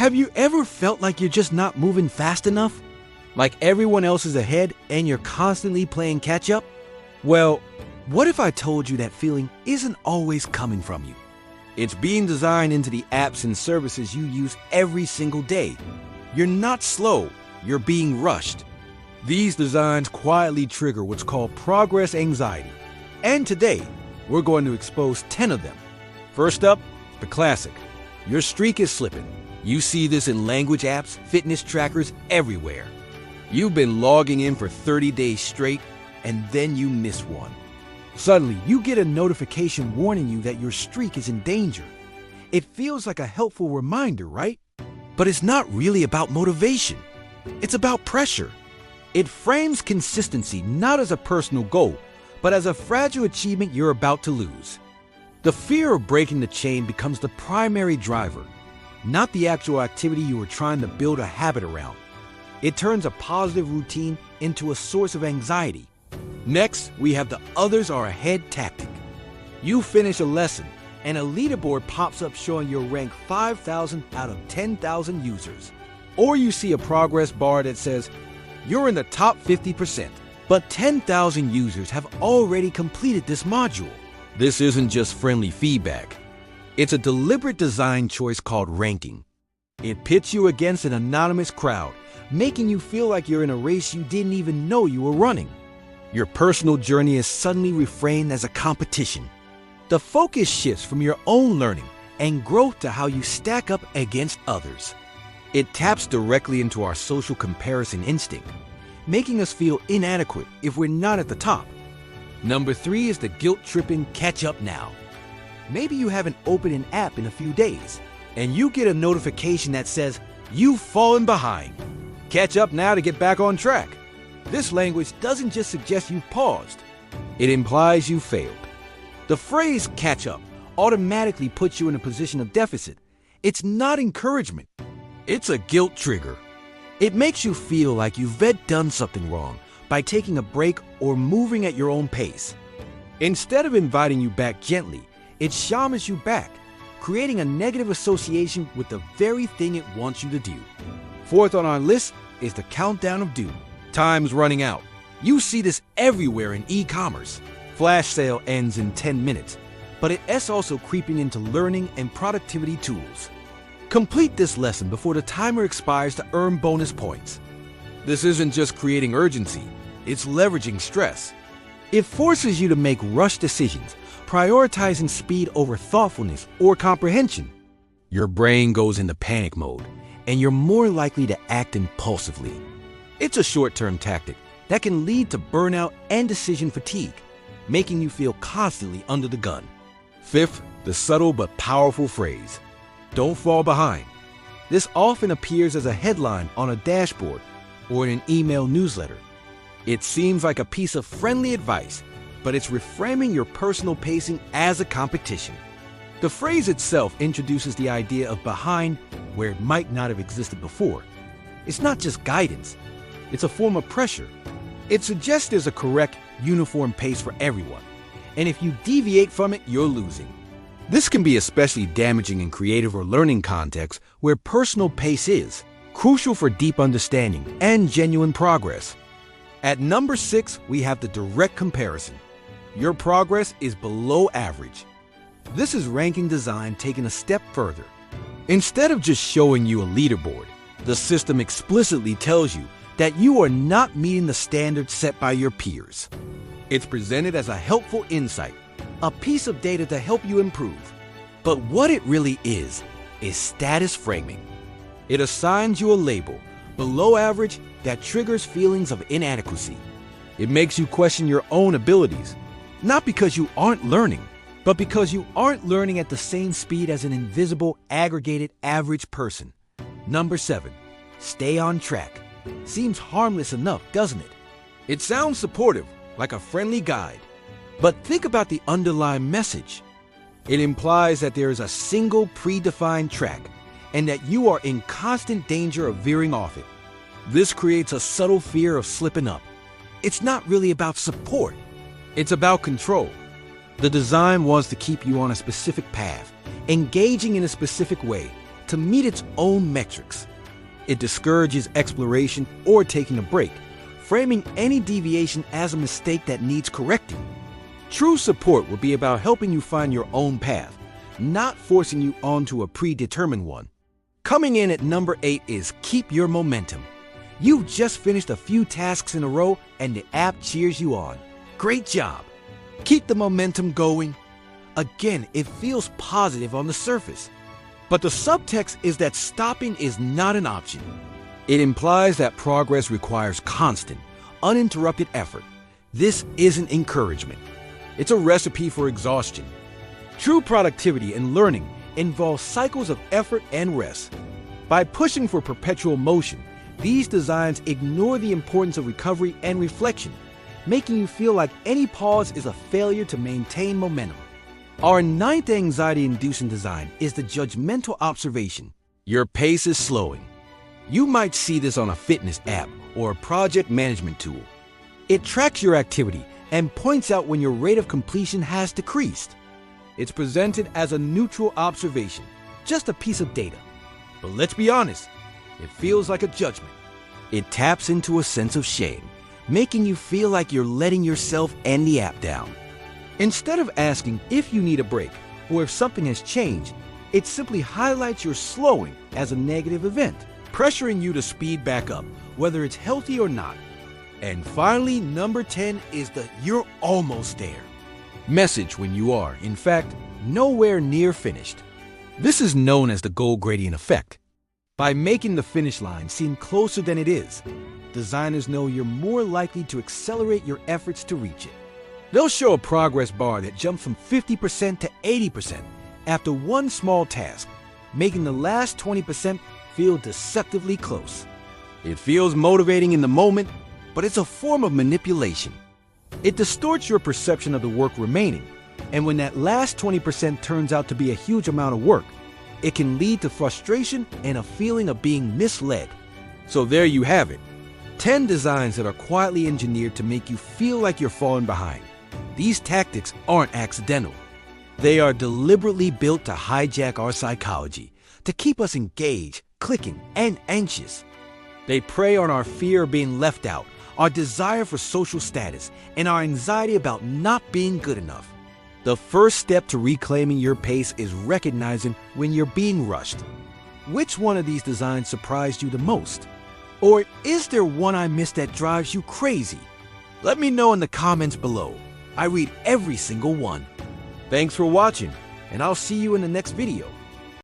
Have you ever felt like you're just not moving fast enough? Like everyone else is ahead and you're constantly playing catch up? Well, what if I told you that feeling isn't always coming from you? It's being designed into the apps and services you use every single day. You're not slow, you're being rushed. These designs quietly trigger what's called progress anxiety. And today, we're going to expose 10 of them. First up, the classic. Your streak is slipping. You see this in language apps, fitness trackers, everywhere. You've been logging in for 30 days straight, and then you miss one. Suddenly, you get a notification warning you that your streak is in danger. It feels like a helpful reminder, right? But it's not really about motivation. It's about pressure. It frames consistency not as a personal goal, but as a fragile achievement you're about to lose. The fear of breaking the chain becomes the primary driver, not the actual activity you are trying to build a habit around. It turns a positive routine into a source of anxiety. Next, we have the others are ahead tactic. You finish a lesson, and a leaderboard pops up showing your rank 5,000 out of 10,000 users. Or you see a progress bar that says, you're in the top 50%, but 10,000 users have already completed this module. This isn't just friendly feedback. It's a deliberate design choice called ranking. It pits you against an anonymous crowd, making you feel like you're in a race you didn't even know you were running. Your personal journey is suddenly reframed as a competition. The focus shifts from your own learning and growth to how you stack up against others. It taps directly into our social comparison instinct, making us feel inadequate if we're not at the top. Number 3 is the guilt-tripping catch up now. Maybe you haven't opened an app in a few days, and you get a notification that says, you've fallen behind. Catch up now to get back on track. This language doesn't just suggest you've paused. It implies you failed. The phrase catch up automatically puts you in a position of deficit. It's not encouragement. It's a guilt trigger. It makes you feel like you've done something wrong by taking a break or moving at your own pace. Instead of inviting you back gently, it shamans you back, creating a negative association with the very thing it wants you to do. Fourth on our list is the countdown of doom. Time's running out. You see this everywhere in e-commerce. Flash sale ends in 10 minutes, but it's also creeping into learning and productivity tools. Complete this lesson before the timer expires to earn bonus points. This isn't just creating urgency, it's leveraging stress. It forces you to make rushed decisions, prioritizing speed over thoughtfulness or comprehension. Your brain goes into panic mode, and you're more likely to act impulsively. It's a short-term tactic that can lead to burnout and decision fatigue, making you feel constantly under the gun. Fifth, the subtle but powerful phrase, don't fall behind. This often appears as a headline on a dashboard or in an email newsletter. It seems like a piece of friendly advice, but it's reframing your personal pacing as a competition. The phrase itself introduces the idea of behind where it might not have existed before. It's not just guidance, it's a form of pressure. It suggests there's a correct, uniform pace for everyone, and if you deviate from it, you're losing. This can be especially damaging in creative or learning contexts where personal pace is crucial for deep understanding and genuine progress. At number 6, we have the direct comparison. Your progress is below average. This is ranking design taken a step further. Instead of just showing you a leaderboard, the system explicitly tells you that you are not meeting the standards set by your peers. It's presented as a helpful insight, a piece of data to help you improve. But what it really is status framing. It assigns you a label, below average, that triggers feelings of inadequacy. It makes you question your own abilities, not because you aren't learning, but because you aren't learning at the same speed as an invisible, aggregated average person. Number 7, stay on track. Seems harmless enough, doesn't it? It sounds supportive, like a friendly guide. But think about the underlying message. It implies that there is a single predefined track and that you are in constant danger of veering off it. This creates a subtle fear of slipping up. It's not really about support. It's about control. The design wants to keep you on a specific path, engaging in a specific way, to meet its own metrics. It discourages exploration or taking a break, framing any deviation as a mistake that needs correcting. True support will be about helping you find your own path, not forcing you onto a predetermined one. Coming in at number 8 is Keep Your Momentum. You've just finished a few tasks in a row and the app cheers you on. Great job! Keep the momentum going. Again, it feels positive on the surface. But the subtext is that stopping is not an option. It implies that progress requires constant, uninterrupted effort. This isn't encouragement. It's a recipe for exhaustion. True productivity and learning involve cycles of effort and rest. By pushing for perpetual motion, these designs ignore the importance of recovery and reflection, making you feel like any pause is a failure to maintain momentum. Our 9th anxiety-inducing design is the judgmental observation. Your pace is slowing. You might see this on a fitness app or a project management tool. It tracks your activity and points out when your rate of completion has decreased. It's presented as a neutral observation, just a piece of data. But let's be honest, it feels like a judgment. It taps into a sense of shame, making you feel like you're letting yourself and the app down. Instead of asking if you need a break or if something has changed, it simply highlights your slowing as a negative event, pressuring you to speed back up, whether it's healthy or not. And finally, number 10 is the "you're almost there" message when you are, in fact, nowhere near finished. This is known as the goal gradient effect. By making the finish line seem closer than it is, designers know you're more likely to accelerate your efforts to reach it. They'll show a progress bar that jumps from 50% to 80% after one small task, making the last 20% feel deceptively close. It feels motivating in the moment, but it's a form of manipulation. It distorts your perception of the work remaining, and when that last 20% turns out to be a huge amount of work, it can lead to frustration and a feeling of being misled. So there you have it, 10 designs that are quietly engineered to make you feel like you're falling behind. These tactics aren't accidental. They are deliberately built to hijack our psychology, to keep us engaged, clicking, and anxious. They prey on our fear of being left out, our desire for social status, and our anxiety about not being good enough. The first step to reclaiming your pace is recognizing when you're being rushed. Which one of these designs surprised you the most? Or is there one I missed that drives you crazy? Let me know in the comments below. I read every single one. Thanks for watching, and I'll see you in the next video.